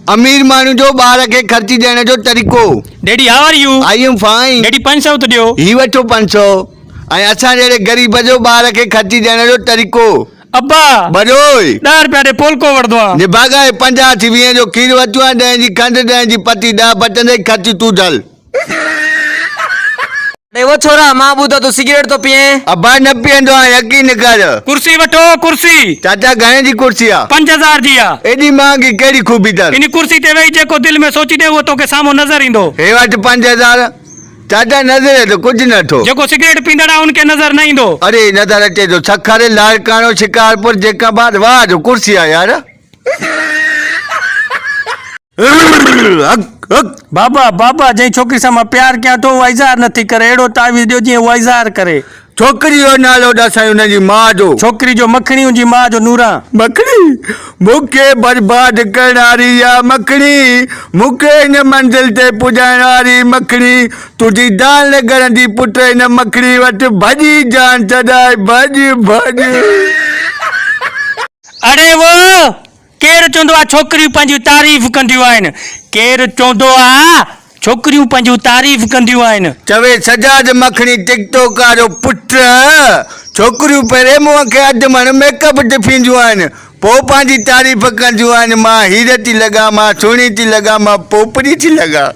अमीर मानू जो बार के खर्ची देने जो तरीको। Daddy how are you? I am fine. Daddy 500 तो दियो। ही वठो 500 ऐं असां जहिड़े गरीब जो बार के खर्ची देने जो तरीको। अब्बा बरोई 10 रुपया दे पोलको वरदो आ। ने भागा 50 थी 20 जो खीर वठो आ 10 जी खंड 10 जी पत्ती 10 बटन खर्ची तू ढल। अरे वो छोरा मां बुधा तू सिगरेट तो पिए। अब्बा न पीअंदो आहियां यकीन कर। कुर्सी वठो कुर्सी। चाचा घणे जी कुर्सी आ? 5000 जी आ। एडी महांगी केड़ी खूबी अथस? इन कुर्सी ते वेही जेको दिल में सोची दे वो तोके सामो नजर इंदो। हे वटि 5000 चाचा नजर तो कुछ न थो। जेको सिगरेट पींदड़ा उनके नजर न इंदो। अरे नजर अचे तो सखर लाड़कानो शिकारपुर जेका बाद वाह जो कुर्सी आ यार। बाबा बाबा जई छोकरी सां मां प्यार कयां तो वो इज़हार नथी करे एड़ो तावीज़ दियो जीअं वो इज़हार करे। छोकरी जो नालो दसाई उन जी मां जो। छोकरी जो मखणी हुनजी मां जो नूरा। मखणी मुखे बर्बाद करण वारी या मखणी मुखे इन मंजिल ते पुजाइण वारी मखणी तुझी दाल न गरंदी पुट इन मखणी वट भजी जान चढ़ाए भज भज। अरे वो केर चोंदो आ छोकरियूं पंहिंजी तारीफ़ कंदियूं आहिनि। केर चोंदो आ छोकरियूं पंहिंजूं तारीफ़ कंदियूं आहिनि। चवे सजाद मखणी टिकटॉक वारो पुट छोकरियूं पहिरें मुंहं खे अधु मण मेकअप टिफींदियूं आहिनि पोइ पंहिंजी तारीफ़ कंदियूं आहिनि। मां हीर थी लॻां मां सुहिणी थी लॻां मां पोपड़ी थी लॻां।